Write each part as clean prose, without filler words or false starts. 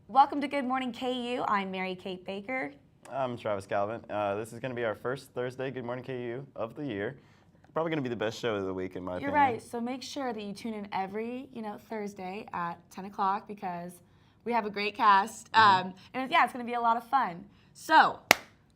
Welcome to Good Morning KU. I'm Mary Kate Baker. I'm Travis Calvin. This is going to be our first Thursday Good Morning KU of the year. Probably going to be the best show of the week in my opinion. You're right. So make sure that you tune in every Thursday at 10 o'clock because we have a great cast. And it's going to be a lot of fun. So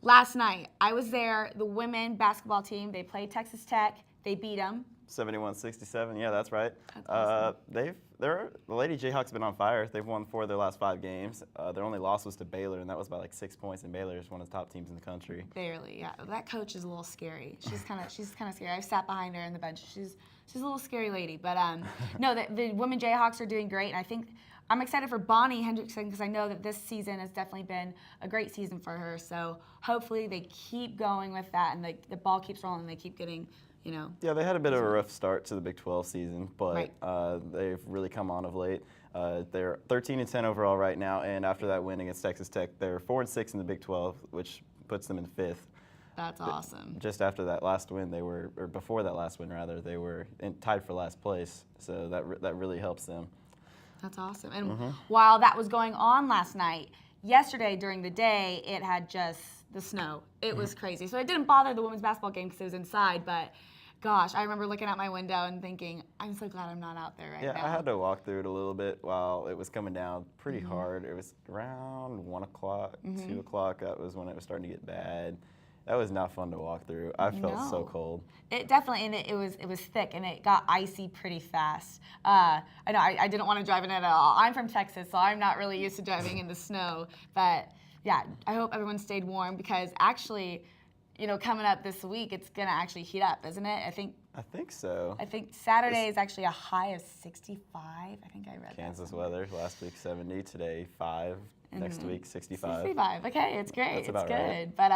last night I was there. The women basketball team, they played Texas Tech. They beat them. 71-67. Yeah, that's right. That's awesome. The Lady Jayhawks been on fire. They've won 4 of their last 5 games. Their only loss was to Baylor, and that was by like 6 points. And Baylor is one of the top teams in the country. Barely, yeah. That coach is a little scary. She's kind of scary. I've sat behind her on the bench. She's a little scary lady. But no, the women Jayhawks are doing great, and I think I'm excited for Bonnie Hendrickson because I know that this season has definitely been a great season for her. So hopefully they keep going with that, and the ball keeps rolling, and they keep getting. Yeah, they had a bit of a rough start to the Big 12 season, but right. They've really come on of late. They're 13-10 overall right now, and after that win against Texas Tech, they're 4-6 in the Big 12, which puts them in 5th. That's awesome. Just after that last win, or before that last win rather, they were tied for last place, so that really helps them. That's awesome. And while that was going on last night, yesterday during the day, it had just the snow. It was crazy. So it didn't bother the women's basketball game because it was inside, but gosh, I remember looking out my window and thinking, I'm so glad I'm not out there right now. Yeah, I had to walk through it a little bit while it was coming down pretty hard. It was around 1 o'clock, 2 o'clock. That was when it was starting to get bad. That was not fun to walk through. I felt so cold. It definitely, and it was thick, and it got icy pretty fast. I know I didn't want to drive in it at all. I'm from Texas, so I'm not really used to driving in the snow. But yeah, I hope everyone stayed warm because actually, coming up this week, it's gonna actually heat up, isn't it? I think so. I think Saturday is actually a high of 65. I think I read Kansas weather last week 70, today 5. Next week, 65. 65. Okay, it's great. That's about good. Right. But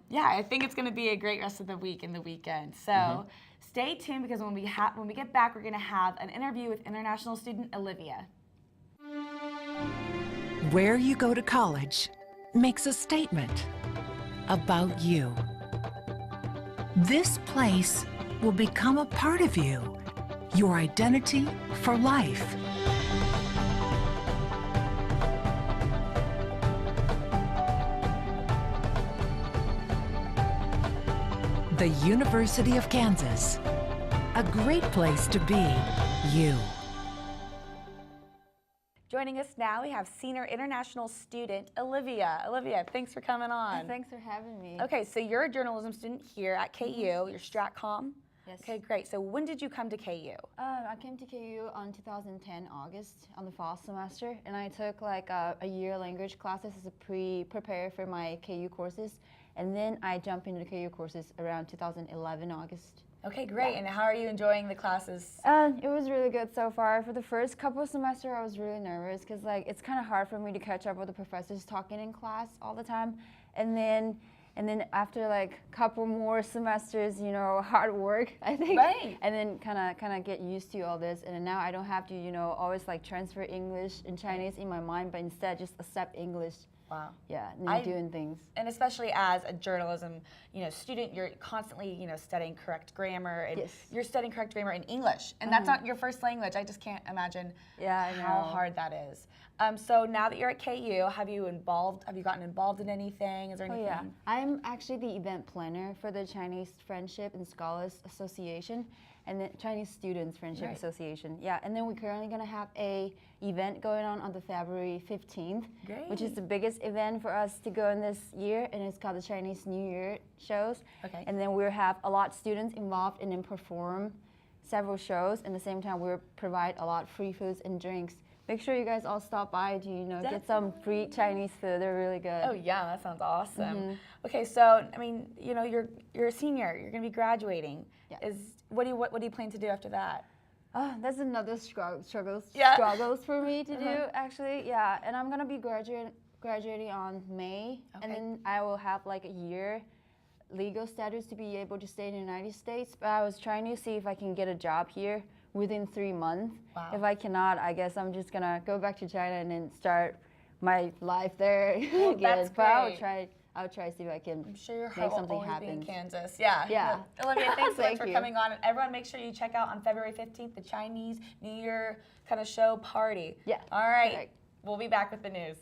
yeah, I think it's going to be a great rest of the week and the weekend. So stay tuned because when we get back, we're going to have an interview with international student Olivia. Where you go to college makes a statement about you. This place will become a part of you, your identity for life. The University of Kansas, a great place to be you. Joining us now, we have senior international student Olivia. Olivia, thanks for coming on. Thanks for having me. Okay, so you're a journalism student here at KU. You're StratCom. Yes. Okay, great. So when did you come to KU? I came to KU on 2010 August on the fall semester, and I took like a year language classes as a prepare for my KU courses. And then I jumped into the KU courses around 2011 August. Okay, great. And how are you enjoying the classes? It was really good so far. For the first couple of semesters, I was really nervous because it's kind of hard for me to catch up with the professors talking in class all the time. And then after a couple more semesters, hard work, I think. Right. And then kind of get used to all this. And then now I don't have to, always transfer English and Chinese in my mind, but instead just accept English. Wow. Yeah, and then doing things. And especially as a journalism, student, you're constantly, studying correct grammar, and you're studying correct grammar in English, and that's not your first language. I just can't imagine how hard that is. So now that you're at KU, have you gotten involved in anything? Is there anything? Oh yeah, I'm actually the event planner for the Chinese Friendship and Scholars Association and the Chinese Students Friendship Association. Yeah, and then we're currently gonna have a event going on the February 15th, which is the biggest event for us to go in this year, and it's called the Chinese New Year shows. Okay. And then we'll have a lot of students involved and then perform several shows. And at the same time, we'll provide a lot of free foods and drinks. Make sure you guys all stop by to get some free Chinese food. They're really good. Oh yeah, that sounds awesome. Okay, so I mean, you're a senior. You're gonna be graduating. Yeah. What do you plan to do after that? Oh, that's another struggles for me to do, actually. Yeah, and I'm gonna be graduating on May, and then I will have like a year legal status to be able to stay in the United States. But I was trying to see if I can get a job here within 3 months. Wow. If I cannot, I guess I'm just gonna go back to China and then start my life there Well, again. that's But great. I'll try to see if I can I'm sure your make heart will something always happen. be in Kansas. Yeah. Yeah. Well, Olivia, thanks so much Thank for you. coming on. And everyone, make sure you check out on February 15th the Chinese New Year kind of show party. Yeah. All right. Correct. We'll be back with the news.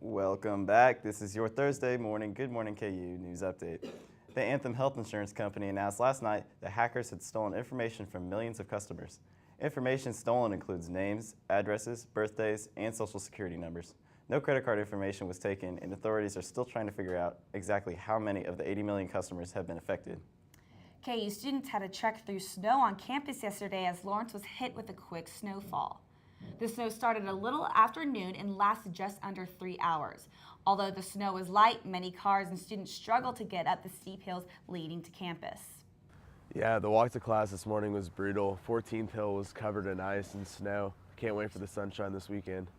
Welcome back. This is your Thursday morning Good Morning KU news update. The Anthem Health Insurance Company announced last night that hackers had stolen information from millions of customers. Information stolen includes names, addresses, birthdays, and social security numbers. No credit card information was taken, and authorities are still trying to figure out exactly how many of the 80 million customers have been affected. KU students had to trek through snow on campus yesterday as Lawrence was hit with a quick snowfall. The snow started a little after noon and lasted just under 3 hours. Although the snow was light, many cars and students struggled to get up the steep hills leading to campus. Yeah, the walk to class this morning was brutal. 14th Hill was covered in ice and snow. Can't wait for the sunshine this weekend.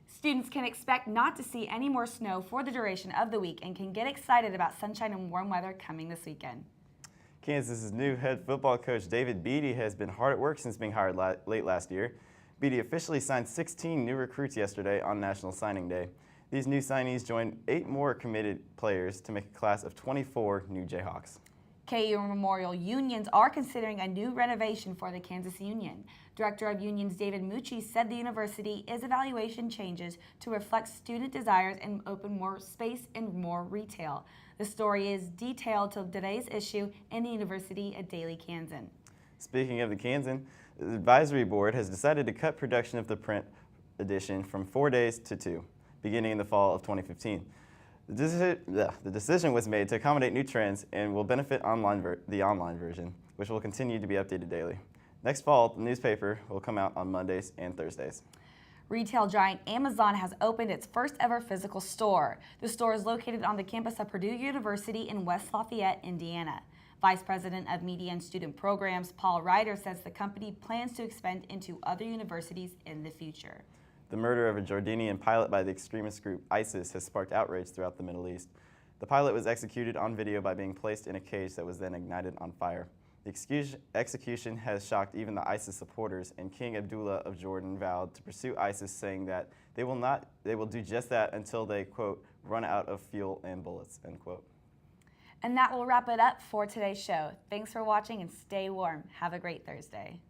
Students can expect not to see any more snow for the duration of the week and can get excited about sunshine and warm weather coming this weekend. Kansas's new head football coach David Beatty has been hard at work since being hired late last year. Beatty officially signed 16 new recruits yesterday on National Signing Day. These new signees joined 8 more committed players to make a class of 24 new Jayhawks. KU and Memorial Unions are considering a new renovation for the Kansas Union. Director of Unions David Mucci said the university is evaluating changes to reflect student desires and open more space and more retail. The story is detailed to today's issue in the University at Daily Kansan. Speaking of the Kansan, the advisory board has decided to cut production of the print edition from 4 days to 2, beginning in the fall of 2015. The decision was made to accommodate new trends and will benefit the online version, which will continue to be updated daily. Next fall, the newspaper will come out on Mondays and Thursdays. Retail giant Amazon has opened its first ever physical store. The store is located on the campus of Purdue University in West Lafayette, Indiana. Vice President of Media and Student Programs Paul Ryder says the company plans to expand into other universities in the future. The murder of a Jordanian pilot by the extremist group ISIS has sparked outrage throughout the Middle East. The pilot was executed on video by being placed in a cage that was then ignited on fire. The execution has shocked even the ISIS supporters, and King Abdullah of Jordan vowed to pursue ISIS, saying that they will do just that until they, quote, run out of fuel and bullets, end quote. And that will wrap it up for today's show. Thanks for watching and stay warm. Have a great Thursday.